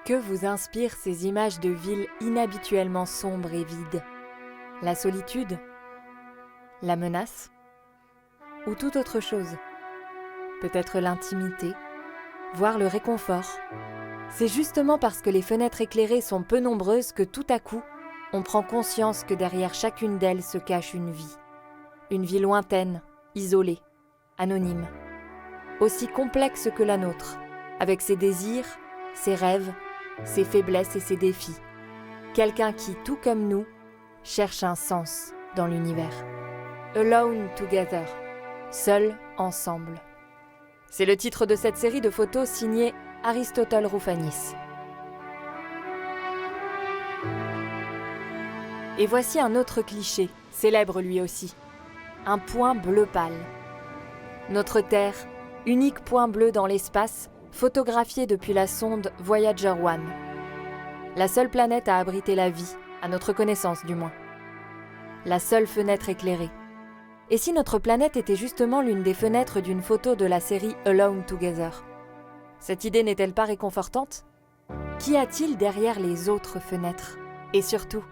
Que vous inspirent ces images de villes inhabituellement sombres et vides? La solitude? La menace? Ou toute autre chose? Peut-être l'intimité? Voire le réconfort? C'est justement parce que les fenêtres éclairées sont peu nombreuses que tout à coup, on prend conscience que derrière chacune d'elles se cache une vie. Une vie lointaine, isolée, anonyme. Aussi complexe que la nôtre, avec ses désirs, ses rêves, ses faiblesses et ses défis. Quelqu'un qui, tout comme nous, cherche un sens dans l'univers. Alone Together, seuls ensemble. C'est le titre de cette série de photos signée Aristotle Roufanis. Et voici un autre cliché, célèbre lui aussi. Un point bleu pâle. Notre Terre, unique point bleu dans l'espace, photographiée depuis la sonde Voyager 1. La seule planète à abriter la vie, à notre connaissance du moins. La seule fenêtre éclairée. Et si notre planète était justement l'une des fenêtres d'une photo de la série Alone Together? Cette idée n'est-elle pas réconfortante? Qu'y a-t-il derrière les autres fenêtres? Et surtout,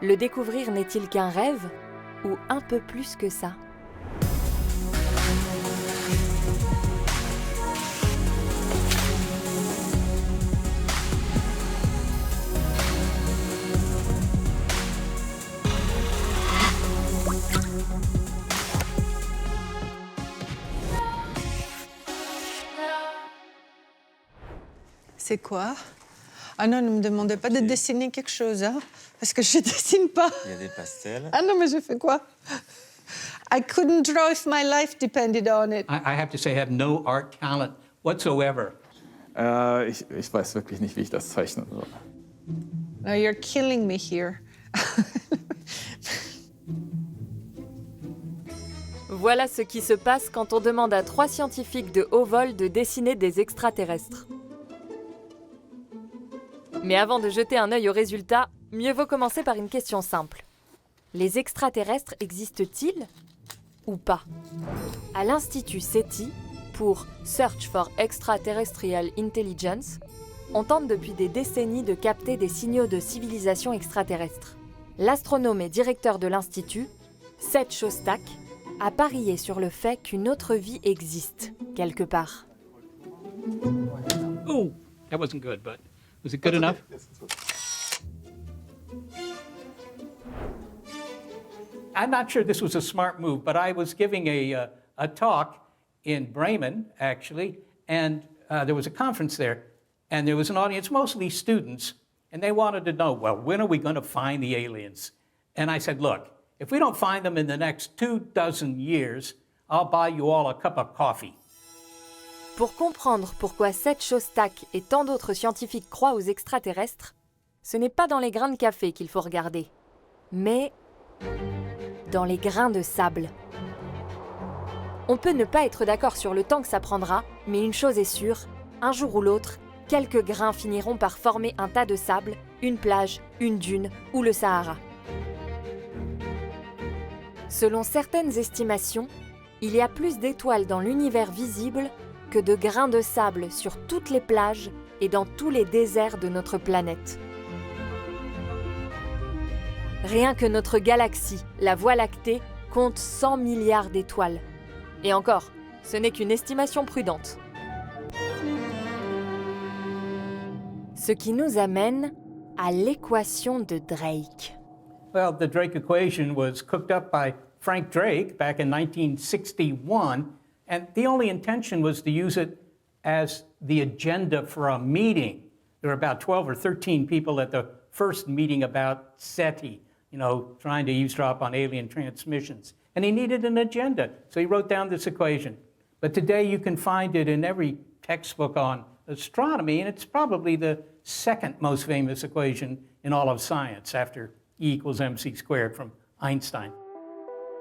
le découvrir n'est-il qu'un rêve ou un peu plus que ça? C'est quoi? Ah non, ne me demandez pas de dessiner quelque chose, hein, parce que je dessine pas. Il y a des pastels. Ah non, mais je fais quoi? I couldn't draw if my life depended on it. I have to say, I have no art talent whatsoever. Ich weiß wirklich nicht, wie ich das zeichnen soll. No, you're killing me here. Voilà ce qui se passe quand on demande à 3 scientifiques de haut vol de dessiner des extraterrestres. Mais avant de jeter un œil aux résultats, mieux vaut commencer par une question simple. Les extraterrestres existent-ils ou pas? À l'Institut SETI, pour Search for Extraterrestrial Intelligence, on tente depuis des décennies de capter des signaux de civilisation extraterrestre. L'astronome et directeur de l'Institut, Seth Shostak, a parié sur le fait qu'une autre vie existe, quelque part. Oh, that wasn't good, but was it good enough? I'm not sure this was a smart move, but I was giving a talk in Bremen, actually, and there was a conference there, and there was an audience, mostly students, and they wanted to know, well, when are we going to find the aliens? And I said, look, if we don't find them in the next 24 years, I'll buy you all a cup of coffee. Pour comprendre pourquoi Seth Shostak et tant d'autres scientifiques croient aux extraterrestres, ce n'est pas dans les grains de café qu'il faut regarder, mais dans les grains de sable. On peut ne pas être d'accord sur le temps que ça prendra, mais une chose est sûre, un jour ou l'autre, quelques grains finiront par former un tas de sable, une plage, une dune ou le Sahara. Selon certaines estimations, il y a plus d'étoiles dans l'univers visible que de grains de sable sur toutes les plages et dans tous les déserts de notre planète. Rien que notre galaxie, la Voie lactée, compte 100 milliards d'étoiles. Et encore, ce n'est qu'une estimation prudente. Ce qui nous amène à l'équation de Drake. Well, the Drake equation was cooked up by Frank Drake back in 1961, and the only intention was to use it as the agenda for a meeting. There were about 12 or 13 people at the first meeting about SETI, trying to eavesdrop on alien transmissions. And he needed an agenda, so he wrote down this equation. But today you can find it in every textbook on astronomy, and it's probably the second most famous equation in all of science after E equals mc squared from Einstein.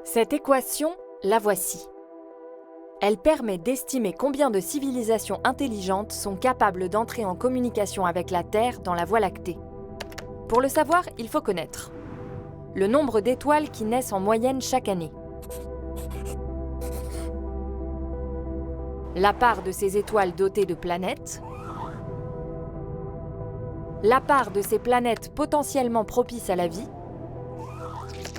Cette équation, la voici. Elle permet d'estimer combien de civilisations intelligentes sont capables d'entrer en communication avec la Terre dans la Voie lactée. Pour le savoir, il faut connaître le nombre d'étoiles qui naissent en moyenne chaque année, la part de ces étoiles dotées de planètes, la part de ces planètes potentiellement propices à la vie,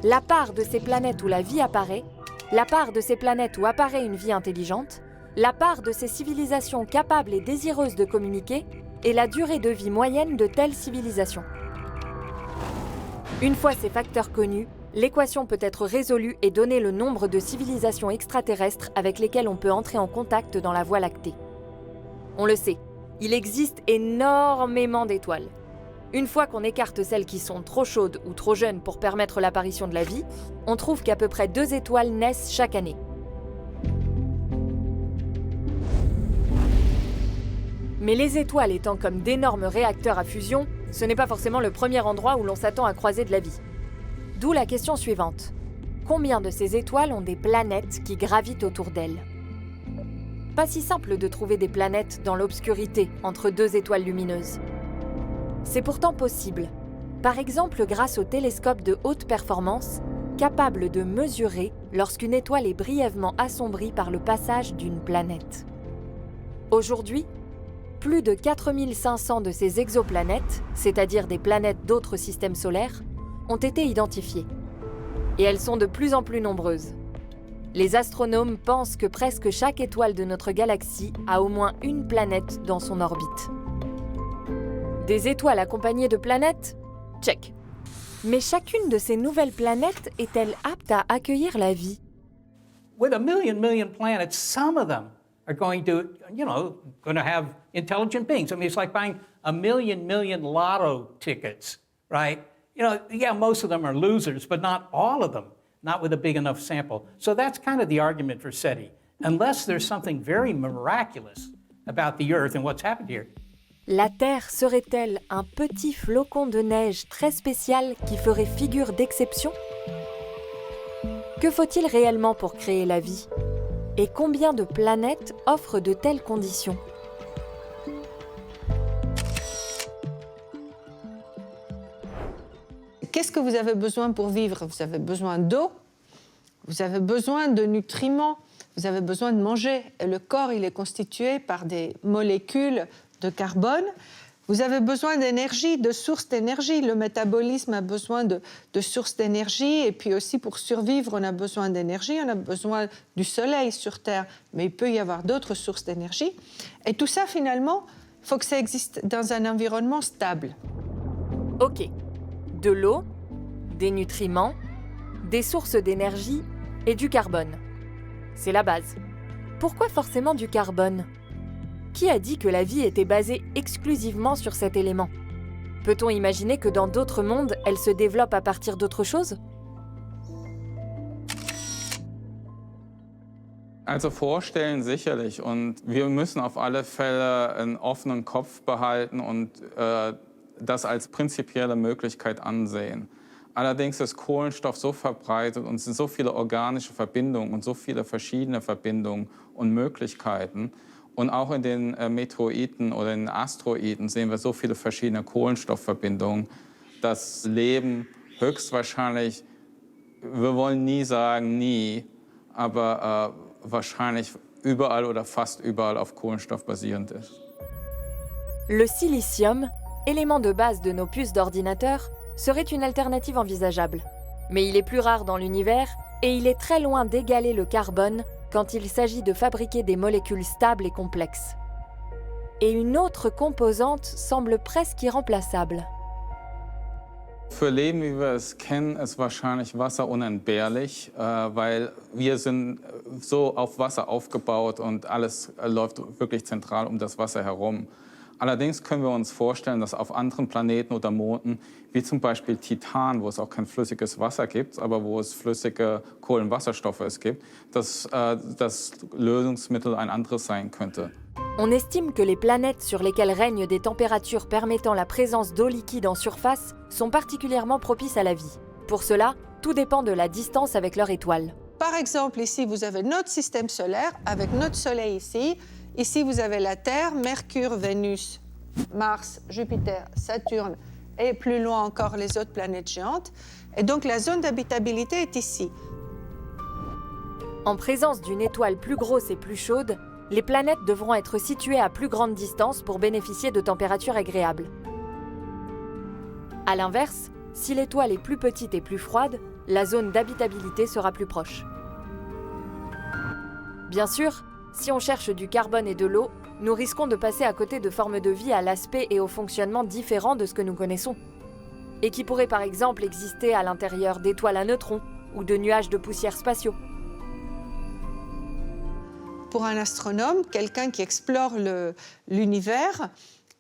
la part de ces planètes où la vie apparaît, la part de ces planètes où apparaît une vie intelligente, la part de ces civilisations capables et désireuses de communiquer, et la durée de vie moyenne de telles civilisations. Une fois ces facteurs connus, l'équation peut être résolue et donner le nombre de civilisations extraterrestres avec lesquelles on peut entrer en contact dans la Voie lactée. On le sait, il existe énormément d'étoiles. Une fois qu'on écarte celles qui sont trop chaudes ou trop jeunes pour permettre l'apparition de la vie, on trouve qu'à peu près 2 étoiles naissent chaque année. Mais les étoiles étant comme d'énormes réacteurs à fusion, ce n'est pas forcément le premier endroit où l'on s'attend à croiser de la vie. D'où la question suivante. Combien de ces étoiles ont des planètes qui gravitent autour d'elles ? Pas si simple de trouver des planètes dans l'obscurité entre 2 étoiles lumineuses. C'est pourtant possible. Par exemple grâce au télescope de haute performance, capable de mesurer lorsqu'une étoile est brièvement assombrie par le passage d'une planète. Aujourd'hui, plus de 4500 de ces exoplanètes, c'est-à-dire des planètes d'autres systèmes solaires, ont été identifiées. Et elles sont de plus en plus nombreuses. Les astronomes pensent que presque chaque étoile de notre galaxie a au moins une planète dans son orbite. Des étoiles accompagnées de planètes ? Check. Mais chacune de ces nouvelles planètes est-elle apte à accueillir la vie ? With a million planets, some of them are going to have intelligent beings. I mean, it's like buying a million lotto tickets, right? Yeah, most of them are losers, but not all of them, not with a big enough sample. So that's kind of the argument for SETI. Unless there's something very miraculous about the Earth and what's happened here. La Terre serait-elle un petit flocon de neige très spécial qui ferait figure d'exception ? Que faut-il réellement pour créer la vie ? Et combien de planètes offrent de telles conditions ? Qu'est-ce que vous avez besoin pour vivre ? Vous avez besoin d'eau, vous avez besoin de nutriments, vous avez besoin de manger. Et le corps, il est constitué par des molécules de carbone. Vous avez besoin d'énergie, de sources d'énergie. Le métabolisme a besoin de sources d'énergie. Et puis aussi, pour survivre, on a besoin d'énergie. On a besoin du soleil sur Terre. Mais il peut y avoir d'autres sources d'énergie. Et tout ça, finalement, il faut que ça existe dans un environnement stable. Ok. De l'eau, des nutriments, des sources d'énergie et du carbone. C'est la base. Pourquoi forcément du carbone ? Qui a dit que la vie était basée exclusivement sur cet élément ? Peut-on imaginer que dans d'autres mondes, elle se développe à partir d'autre chose ? Also vorstellen sicherlich, und wir müssen auf alle Fälle einen offenen Kopf behalten und das als prinzipielle Möglichkeit ansehen. Allerdings ist Kohlenstoff so verbreitet und es sind so viele organische Verbindungen und so viele verschiedene Verbindungen und Möglichkeiten. Und auch in den Meteoriten oder in den Asteroiden sehen wir so viele verschiedene Kohlenstoffverbindungen. Das Leben höchstwahrscheinlich, wir wollen nie sagen nie, aber wahrscheinlich überall oder fast überall auf Kohlenstoff basierend ist. Le silicium, élément de base de nos puces d'ordinateur, serait une alternative envisageable. Mais il est plus rare dans l'univers et il est très loin d'égaler le carbone quand il s'agit de fabriquer des molécules stables et complexes. Et une autre composante semble presque irremplaçable. Für Leben, wie wir es kennen, ist wahrscheinlich Wasser unentbehrlich, weil wir sind so auf Wasser aufgebaut und alles läuft wirklich zentral um das Wasser herum. Allerdings können wir uns vorstellen, dass auf anderen Planeten oder Monden, wie zum Beispiel Titan, wo es auch kein flüssiges Wasser gibt, aber wo es flüssige Kohlenwasserstoffe gibt, dass das Lösungsmittel ein anderes sein könnte. On estime que les planètes sur lesquelles règnent des températures permettant la présence d'eau liquide en surface sont particulièrement propices à la vie. Pour cela, tout dépend de la distance avec leur étoile. Par exemple, ici, vous avez notre système solaire avec notre Soleil ici. Ici, vous avez la Terre, Mercure, Vénus, Mars, Jupiter, Saturne et plus loin encore les autres planètes géantes. Et donc, la zone d'habitabilité est ici. En présence d'une étoile plus grosse et plus chaude, les planètes devront être situées à plus grande distance pour bénéficier de températures agréables. A l'inverse, si l'étoile est plus petite et plus froide, la zone d'habitabilité sera plus proche. Bien sûr, si on cherche du carbone et de l'eau, nous risquons de passer à côté de formes de vie à l'aspect et au fonctionnement différents de ce que nous connaissons, et qui pourraient par exemple exister à l'intérieur d'étoiles à neutrons ou de nuages de poussière spatiaux. Pour un astronome, quelqu'un qui explore l'univers,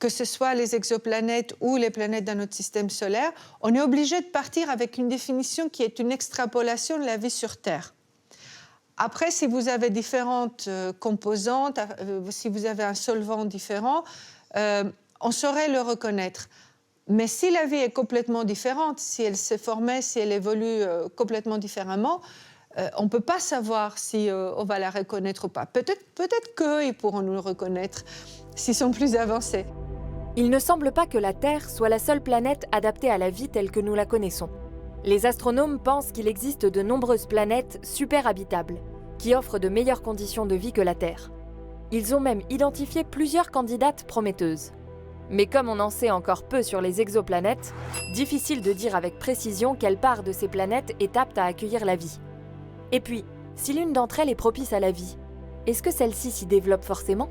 que ce soit les exoplanètes ou les planètes dans notre système solaire, on est obligé de partir avec une définition qui est une extrapolation de la vie sur Terre. Après, si vous avez différentes composantes, si vous avez un solvant différent, on saurait le reconnaître. Mais si la vie est complètement différente, si elle s'est formée, si elle évolue complètement différemment, on ne peut pas savoir si on va la reconnaître ou pas. Peut-être qu'ils pourront nous le reconnaître s'ils sont plus avancés. Il ne semble pas que la Terre soit la seule planète adaptée à la vie telle que nous la connaissons. Les astronomes pensent qu'il existe de nombreuses planètes super habitables, qui offrent de meilleures conditions de vie que la Terre. Ils ont même identifié plusieurs candidates prometteuses. Mais comme on en sait encore peu sur les exoplanètes, difficile de dire avec précision quelle part de ces planètes est apte à accueillir la vie. Et puis, si l'une d'entre elles est propice à la vie, est-ce que celle-ci s'y développe forcément ?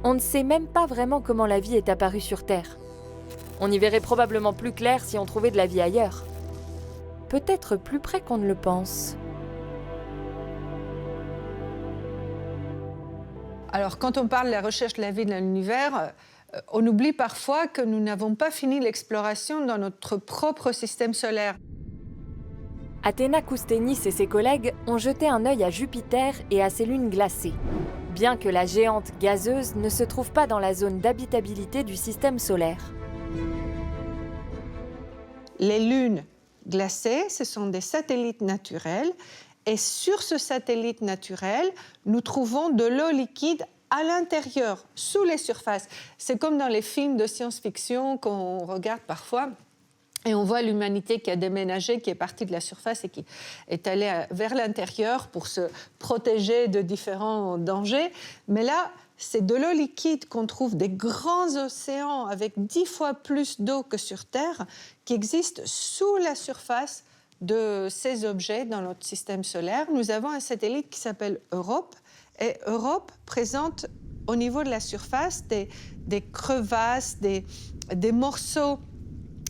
On ne sait même pas vraiment comment la vie est apparue sur Terre. On y verrait probablement plus clair si on trouvait de la vie ailleurs. Peut-être plus près qu'on ne le pense. Alors, quand on parle de la recherche de la vie dans l'univers, on oublie parfois que nous n'avons pas fini l'exploration dans notre propre système solaire. Athéna Kousténis et ses collègues ont jeté un œil à Jupiter et à ses lunes glacées, bien que la géante gazeuse ne se trouve pas dans la zone d'habitabilité du système solaire. Les lunes glacées, ce sont des satellites naturels. Et sur ce satellite naturel, nous trouvons de l'eau liquide à l'intérieur, sous les surfaces. C'est comme dans les films de science-fiction qu'on regarde parfois. Et on voit l'humanité qui a déménagé, qui est partie de la surface et qui est allée vers l'intérieur pour se protéger de différents dangers. Mais là, c'est de l'eau liquide qu'on trouve des grands océans avec 10 fois plus d'eau que sur Terre, qui existent sous la surface de ces objets dans notre système solaire. Nous avons un satellite qui s'appelle Europe. Et Europe présente au niveau de la surface des crevasses, des morceaux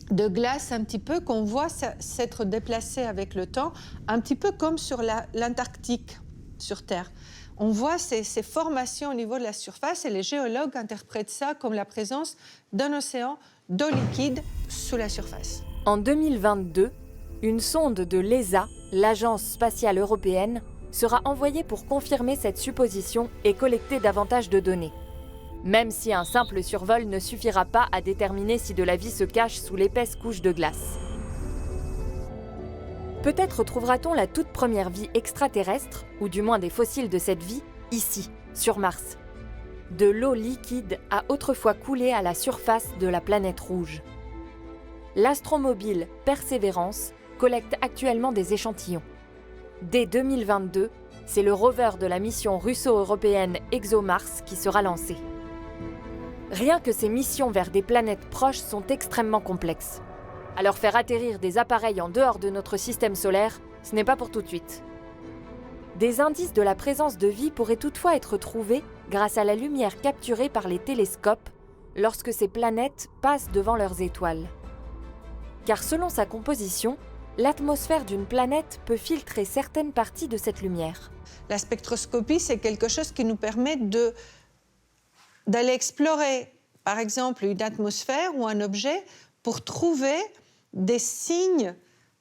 de glace un petit peu qu'on voit s'être déplacés avec le temps, un petit peu comme sur l'Antarctique, sur Terre. On voit ces formations au niveau de la surface et les géologues interprètent ça comme la présence d'un océan d'eau liquide sous la surface. En 2022, une sonde de l'ESA, l'Agence spatiale européenne, sera envoyée pour confirmer cette supposition et collecter davantage de données. Même si un simple survol ne suffira pas à déterminer si de la vie se cache sous l'épaisse couche de glace. Peut-être trouvera-t-on la toute première vie extraterrestre, ou du moins des fossiles de cette vie, ici, sur Mars. De l'eau liquide a autrefois coulé à la surface de la planète rouge. L'astromobile Persévérance collecte actuellement des échantillons. Dès 2022, c'est le rover de la mission russo-européenne ExoMars qui sera lancé. Rien que ces missions vers des planètes proches sont extrêmement complexes. Alors faire atterrir des appareils en dehors de notre système solaire, ce n'est pas pour tout de suite. Des indices de la présence de vie pourraient toutefois être trouvés grâce à la lumière capturée par les télescopes lorsque ces planètes passent devant leurs étoiles. Car selon sa composition, l'atmosphère d'une planète peut filtrer certaines parties de cette lumière. La spectroscopie, c'est quelque chose qui nous permet d'aller explorer, par exemple, une atmosphère ou un objet pour trouver des signes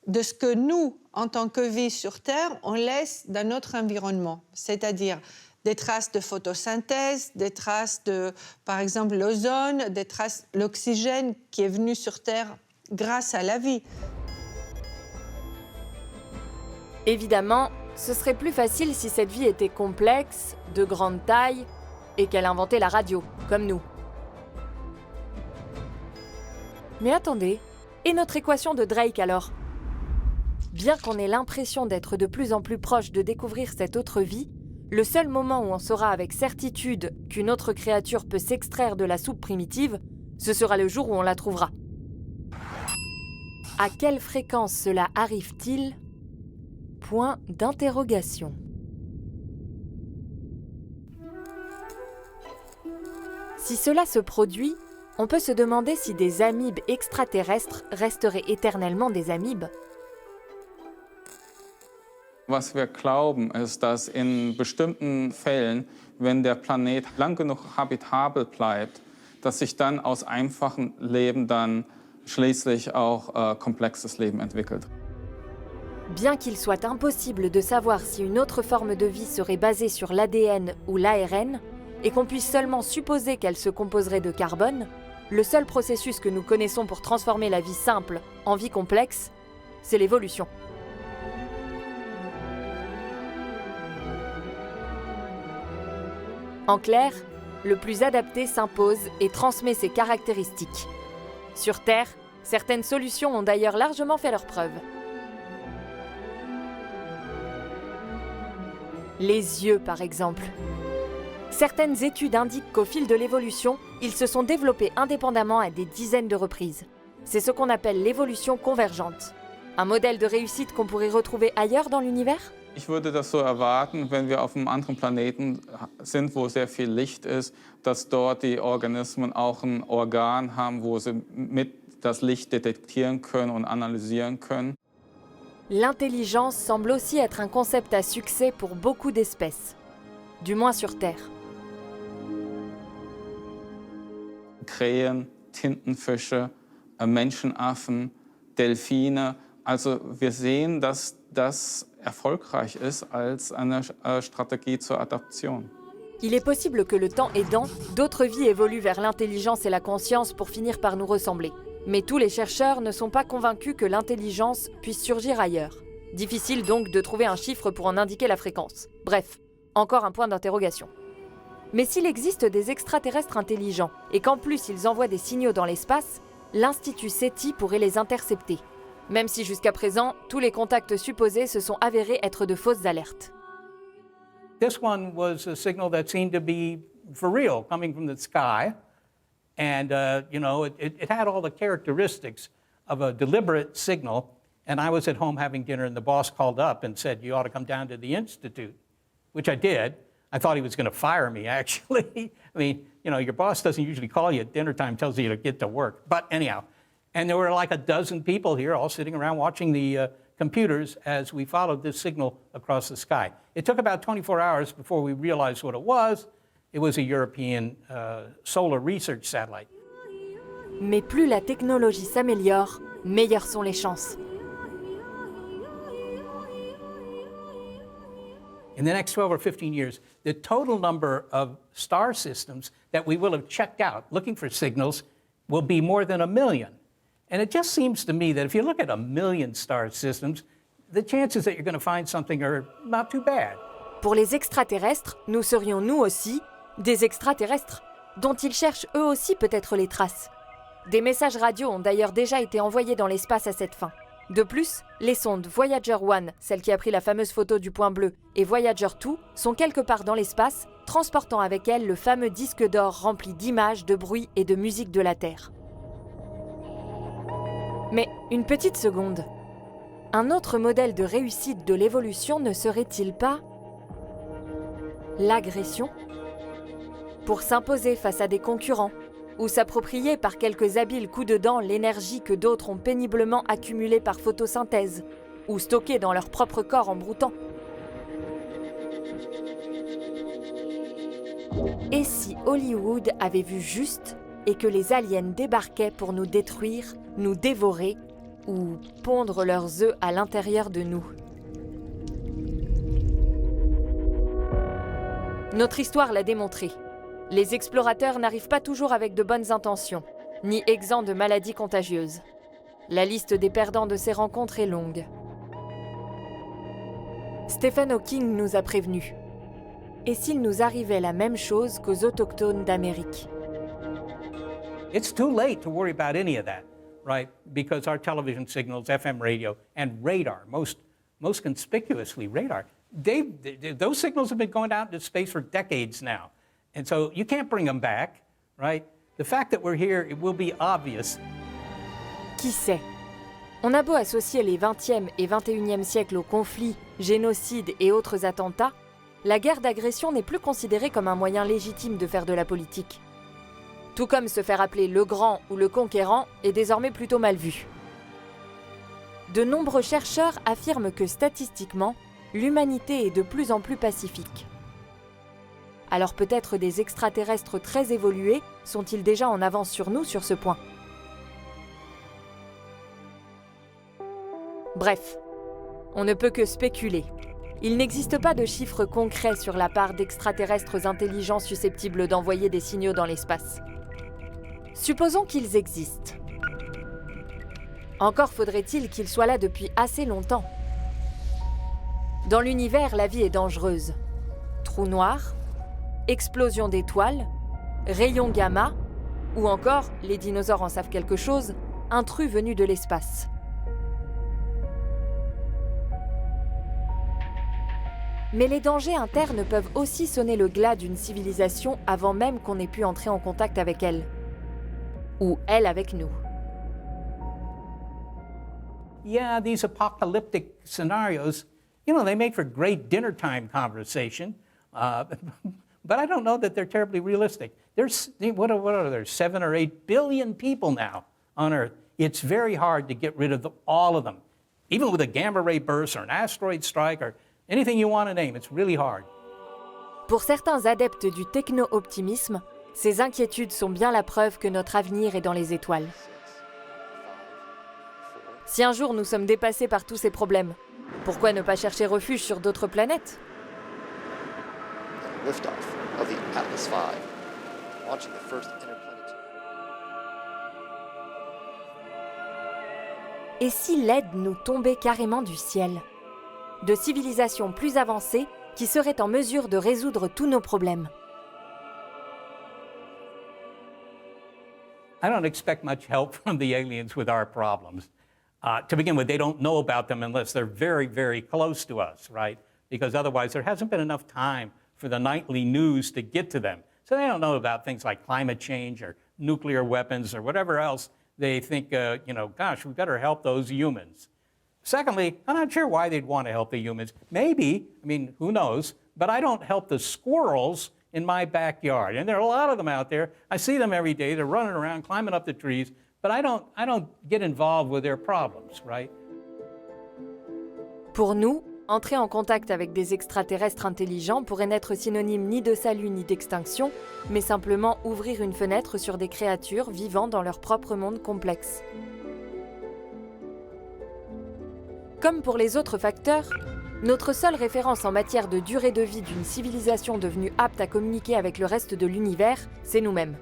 de ce que nous, en tant que vie sur Terre, on laisse dans notre environnement. C'est-à-dire des traces de photosynthèse, des traces de, par exemple, l'ozone, des traces de l'oxygène qui est venu sur Terre grâce à la vie. Évidemment, ce serait plus facile si cette vie était complexe, de grande taille, et qu'elle inventait la radio, comme nous. Mais attendez, et notre équation de Drake alors ? Bien qu'on ait l'impression d'être de plus en plus proche de découvrir cette autre vie, Le seul moment où on saura avec certitude qu'une autre créature peut s'extraire de la soupe primitive, ce sera le jour où on la trouvera. À quelle fréquence cela arrive-t-il ? Point d'interrogation. Si cela se produit, on peut se demander si des amibes extraterrestres resteraient éternellement des amibes. Was wir glauben, ist, dass in bestimmten Fällen, wenn der Planet lang genug habitabel bleibt, dass sich dann aus einfachem Leben dann schließlich auch komplexes Leben entwickelt. Bien qu'il soit impossible de savoir si une autre forme de vie serait basée sur l'ADN ou l'ARN, et qu'on puisse seulement supposer qu'elle se composerait de carbone, le seul processus que nous connaissons pour transformer la vie simple en vie complexe, c'est l'évolution. En clair, le plus adapté s'impose et transmet ses caractéristiques. Sur Terre, certaines solutions ont d'ailleurs largement fait leurs preuves. Les yeux, par exemple. Certaines études indiquent qu'au fil de l'évolution, ils se sont développés indépendamment à des dizaines de reprises. C'est ce qu'on appelle l'évolution convergente. Un modèle de réussite qu'on pourrait retrouver ailleurs dans l'univers ? Ich würde das so erwarten, wenn wir auf einem anderen Planeten sind, wo sehr viel Licht ist, dass dort die Organismen auch ein Organ haben, wo sie mit das Licht detektieren können und analysieren können. L'intelligence semble aussi être un concept à succès pour beaucoup d'espèces, du moins sur Terre. Krähen, Tintenfische, Menschenaffen, Delfine. Also wir sehen, dass das erfolgreich ist als eine Strategie zur Adaption. Il est possible que le temps aidant, d'autres vies évoluent vers l'intelligence et la conscience pour finir par nous ressembler. Mais tous les chercheurs ne sont pas convaincus que l'intelligence puisse surgir ailleurs. Difficile donc de trouver un chiffre pour en indiquer la fréquence. Bref, encore un point d'interrogation. Mais s'il existe des extraterrestres intelligents et qu'en plus ils envoient des signaux dans l'espace, l'Institut SETI pourrait les intercepter. Même si jusqu'à présent, tous les contacts supposés se sont avérés être de fausses alertes. This one was a signal that seemed to be for real, coming from the sky. And, it had all the characteristics of a deliberate signal. And I was at home having dinner, and the boss called up and said, you ought to come down to the Institute, which I did. I thought he was going to fire me, actually. I mean, your boss doesn't usually call you at dinner time, tells you to get to work. But anyhow, and there were like a dozen people here all sitting around watching the computers as we followed this signal across the sky. It took about 24 hours before we realized what it was. It was a European solar research satellite. Mais plus la technologie s'améliore, meilleures sont les chances. In the next 12 or 15 years, the total number of star systems that we will have checked out looking for signals will be more than 1 million. And it just seems to me that if you look at 1 million star systems, the chances that you're going to find something are not too bad. Pour les extraterrestres, nous serions nous aussi des extraterrestres, dont ils cherchent eux aussi peut-être les traces. Des messages radio ont d'ailleurs déjà été envoyés dans l'espace à cette fin. De plus, les sondes Voyager 1, celle qui a pris la fameuse photo du point bleu, et Voyager 2 sont quelque part dans l'espace, transportant avec elles le fameux disque d'or rempli d'images, de bruits et de musique de la Terre. Mais une petite seconde. Un autre modèle de réussite de l'évolution ne serait-il pas l'agression ? Pour s'imposer face à des concurrents, ou s'approprier par quelques habiles coups de dent l'énergie que d'autres ont péniblement accumulée par photosynthèse, ou stockée dans leur propre corps en broutant. Et si Hollywood avait vu juste et que les aliens débarquaient pour nous détruire, nous dévorer ou pondre leurs œufs à l'intérieur de nous ? Notre histoire l'a démontré. Les explorateurs n'arrivent pas toujours avec de bonnes intentions, ni exempts de maladies contagieuses. La liste des perdants de ces rencontres est longue. Stephen Hawking nous a prévenus. Et s'il nous arrivait la même chose qu'aux autochtones d'Amérique ? It's too late to worry about any of that, right? Because our television signals, FM radio, and radar, most conspicuously radar, those signals have been going out into space for decades now. And so you can't bring them back, right? The fact that we're here, it will be obvious. Qui sait? On a beau associer les 20e et 21e siècles aux conflits, génocides et autres attentats, la guerre d'agression n'est plus considérée comme un moyen légitime de faire de la politique. Tout comme se faire appeler le grand ou le conquérant est désormais plutôt mal vu. De nombreux chercheurs affirment que statistiquement, l'humanité est de plus en plus pacifique. Alors peut-être des extraterrestres très évolués sont-ils déjà en avance sur nous sur ce point? Bref, on ne peut que spéculer. Il n'existe pas de chiffres concrets sur la part d'extraterrestres intelligents susceptibles d'envoyer des signaux dans l'espace. Supposons qu'ils existent. Encore faudrait-il qu'ils soient là depuis assez longtemps. Dans l'univers, la vie est dangereuse. Trous noirs, explosion d'étoiles, rayons gamma, ou encore, les dinosaures en savent quelque chose, intrus venus de l'espace. Mais les dangers internes peuvent aussi sonner le glas d'une civilisation avant même qu'on ait pu entrer en contact avec elle. Ou elle avec nous. Yeah, these apocalyptic scenarios, they make for great dinner time conversation, but I don't know that they're terribly realistic. What are there, 7 or 8 billion people now on Earth? It's very hard to get rid of all of them. Even with a gamma ray burst or an asteroid strike or anything you want to name, it's really hard. Pour certains adeptes du techno-optimisme, ces inquiétudes sont bien la preuve que notre avenir est dans les étoiles. Si un jour nous sommes dépassés par tous ces problèmes, pourquoi ne pas chercher refuge sur d'autres planètes? Liftoff of the Atlas V, launching the first interplanetary. Et si l'aide nous tombait carrément du ciel? De civilisations plus avancées qui seraient en mesure de résoudre tous nos problèmes. I don't expect much help from the aliens with our problems. To begin with, they don't know about them unless they're very, very close to us, right? Because otherwise there hasn't been enough time for the nightly news to get to them. So they don't know about things like climate change or nuclear weapons or whatever else they think, gosh, we better help those humans. Secondly, I'm not sure why they'd want to help the humans. Maybe, who knows, but I don't help the squirrels in my backyard. And there are a lot of them out there. I see them every day. They're running around, climbing up the trees, but I don't get involved with their problems, right? Pour nous, entrer en contact avec des extraterrestres intelligents pourrait n'être synonyme ni de salut ni d'extinction, mais simplement ouvrir une fenêtre sur des créatures vivant dans leur propre monde complexe. Comme pour les autres facteurs, notre seule référence en matière de durée de vie d'une civilisation devenue apte à communiquer avec le reste de l'univers, c'est nous-mêmes.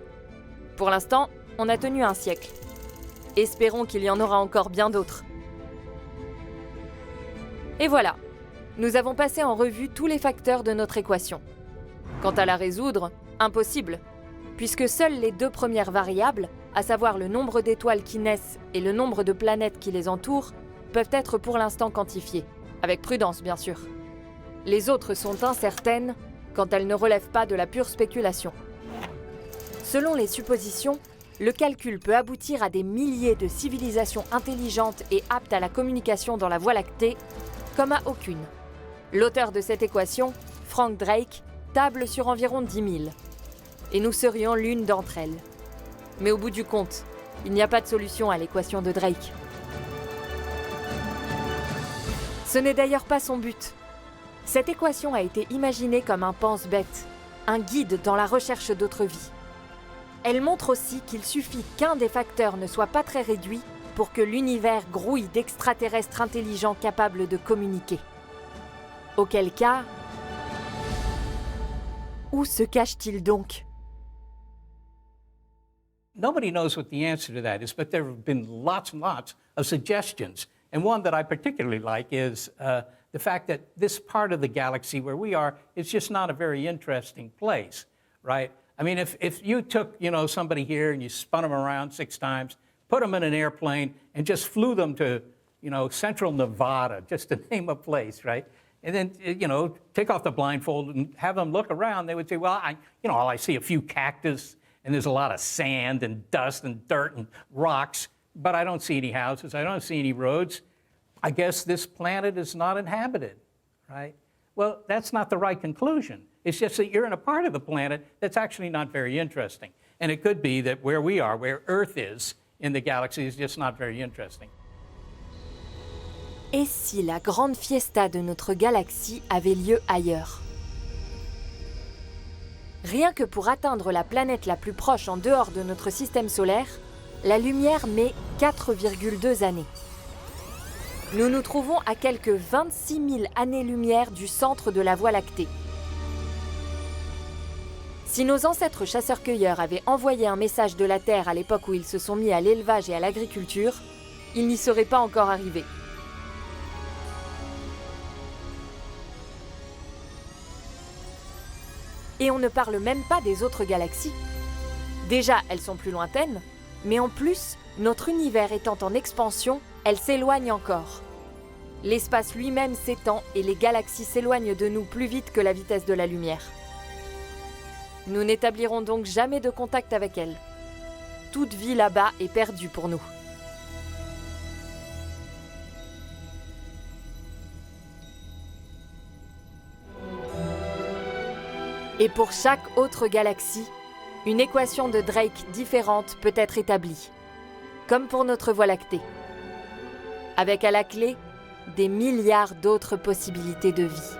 Pour l'instant, on a tenu un siècle. Espérons qu'il y en aura encore bien d'autres. Et voilà, nous avons passé en revue tous les facteurs de notre équation. Quant à la résoudre, impossible, puisque seules les deux premières variables, à savoir le nombre d'étoiles qui naissent et le nombre de planètes qui les entourent, peuvent être pour l'instant quantifiées, avec prudence bien sûr. Les autres sont incertaines quand elles ne relèvent pas de la pure spéculation. Selon les suppositions, le calcul peut aboutir à des milliers de civilisations intelligentes et aptes à la communication dans la Voie lactée, comme à aucune. L'auteur de cette équation, Frank Drake, table sur environ 10 000. Et nous serions l'une d'entre elles. Mais au bout du compte, il n'y a pas de solution à l'équation de Drake. Ce n'est d'ailleurs pas son but. Cette équation a été imaginée comme un pense-bête, un guide dans la recherche d'autres vies. Elle montre aussi qu'il suffit qu'un des facteurs ne soit pas très réduit pour que l'univers grouille d'extraterrestres intelligents capables de communiquer. Auquel cas, où se cache-t-il donc? Nobody knows what the answer to that is, but there have been lots and lots of suggestions. And one that I particularly like is the fact that this part of the galaxy where we are is just not a very interesting place, right? If you took, somebody here and you spun them around 6 times, put them in an airplane and just flew them to, central Nevada, just to name a place, right? and then, take off the blindfold and have them look around, they would say, well, I see a few cactus, and there's a lot of sand and dust and dirt and rocks, but I don't see any houses, I don't see any roads. I guess this planet is not inhabited, right? Well, that's not the right conclusion. It's just that you're in a part of the planet that's actually not very interesting. And it could be that where we are, where Earth is in the galaxy, is just not very interesting. Et si la grande fiesta de notre galaxie avait lieu ailleurs? Rien que pour atteindre la planète la plus proche en dehors de notre système solaire, la lumière met 4,2 années. Nous nous trouvons à quelques 26 000 années-lumière du centre de la Voie lactée. Si nos ancêtres chasseurs-cueilleurs avaient envoyé un message de la Terre à l'époque où ils se sont mis à l'élevage et à l'agriculture, ils n'y seraient pas encore arrivés. Et on ne parle même pas des autres galaxies. Déjà, elles sont plus lointaines, mais en plus, notre univers étant en expansion, elles s'éloignent encore. L'espace lui-même s'étend et les galaxies s'éloignent de nous plus vite que la vitesse de la lumière. Nous n'établirons donc jamais de contact avec elles. Toute vie là-bas est perdue pour nous. Et pour chaque autre galaxie, une équation de Drake différente peut être établie, comme pour notre Voie lactée, avec à la clé des milliards d'autres possibilités de vie.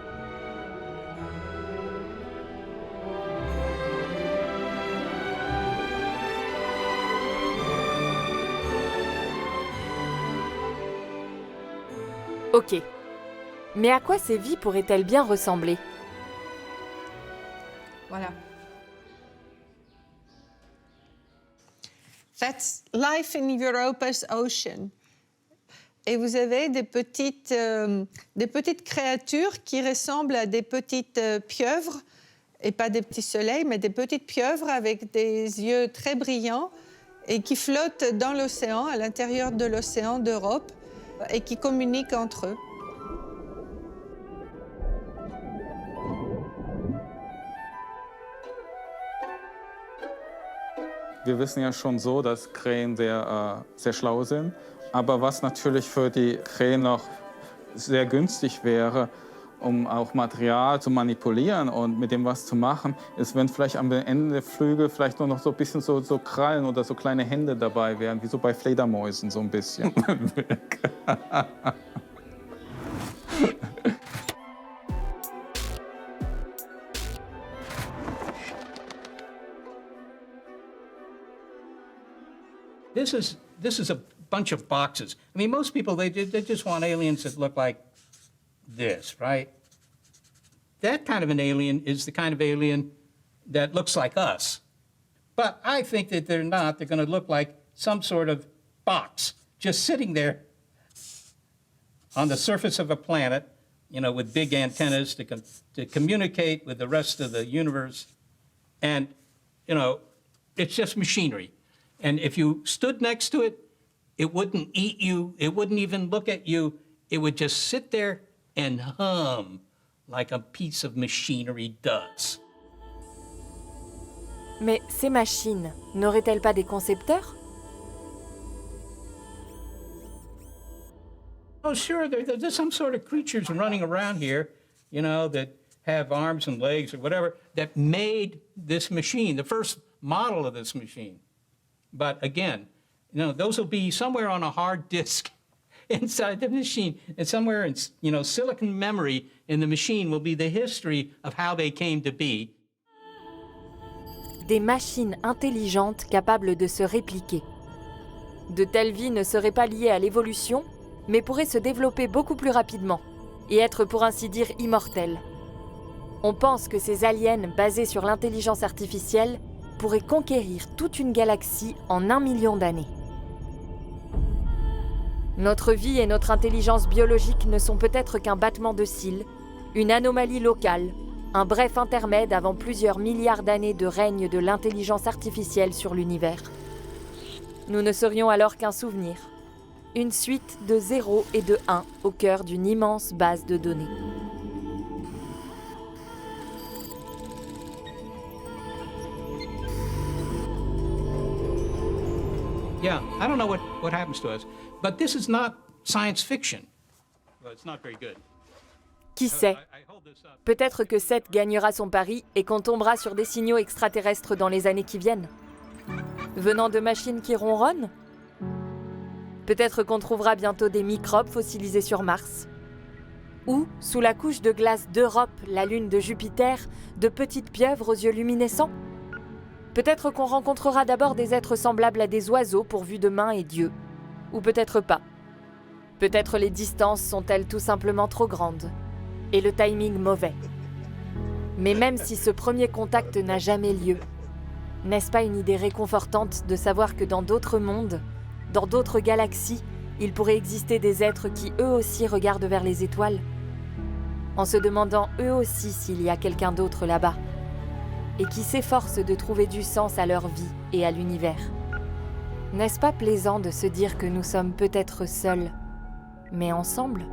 Ok, mais à quoi ces vies pourraient-elles bien ressembler ? Voilà. That's life in Europa's ocean. Et vous avez des petites créatures qui ressemblent à des petites pieuvres, et pas des petits soleils, mais des petites pieuvres avec des yeux très brillants et qui flottent dans l'océan, à l'intérieur de l'océan d'Europe, et qui communiquent entre eux. Wir wissen ja schon so, dass Krähen sehr schlau sind. Aber was natürlich für die Krähen noch sehr günstig wäre, um auch Material zu manipulieren und mit dem was zu machen, ist, wenn vielleicht am Ende der Flügel vielleicht nur noch so ein bisschen so Krallen oder so kleine Hände dabei wären, wie so bei Fledermäusen so ein bisschen. This is a bunch of boxes. I mean, most people, they just want aliens that look like this, right? That kind of an alien is the kind of alien that looks like us. But I think that they're not. They're going to look like some sort of box just sitting there on the surface of a planet, with big antennas to communicate with the rest of the universe. And, it's just machinery. And if you stood next to it, it wouldn't eat you, it wouldn't even look at you, it would just sit there and hum like a piece of machinery does. Mais ces machines n'auraient-elles pas des concepteurs ? Oh, sure, there's some sort of creatures running around here, that have arms and legs or whatever, that made this machine, the first model of this machine. But again, those will be somewhere on a hard disk inside the machine, and somewhere in, silicon memory in the machine will be the history of how they came to be. Des machines intelligentes capables de se répliquer. De telles vies ne seraient pas liées à l'évolution, mais pourraient se développer beaucoup plus rapidement et être pour ainsi dire immortelles. On pense que ces aliens basés sur l'intelligence artificielle pourraient conquérir toute une galaxie en 1 million d'années. Notre vie et notre intelligence biologique ne sont peut-être qu'un battement de cils, une anomalie locale, un bref intermède avant plusieurs milliards d'années de règne de l'intelligence artificielle sur l'univers. Nous ne serions alors qu'un souvenir, une suite de 0 et de 1 au cœur d'une immense base de données. Yeah, I don't know what happens to us, but this is not science fiction. Well, it's not very good. Qui sait? I hold this up. Peut-être que Seth gagnera son pari et qu'on tombera sur des signaux extraterrestres dans les années qui viennent. Venant de machines qui ronronnent? Peut-être qu'on trouvera bientôt des microbes fossilisés sur Mars. Ou, sous la couche de glace d'Europe, la lune de Jupiter, de petites pieuvres aux yeux luminescents? Peut-être qu'on rencontrera d'abord des êtres semblables à des oiseaux pourvus de mains et d'yeux. Ou peut-être pas. Peut-être les distances sont-elles tout simplement trop grandes. Et le timing mauvais. Mais même si ce premier contact n'a jamais lieu, n'est-ce pas une idée réconfortante de savoir que dans d'autres mondes, dans d'autres galaxies, il pourrait exister des êtres qui eux aussi regardent vers les étoiles, en se demandant eux aussi s'il y a quelqu'un d'autre là-bas, et qui s'efforcent de trouver du sens à leur vie et à l'univers. N'est-ce pas plaisant de se dire que nous sommes peut-être seuls, mais ensemble ?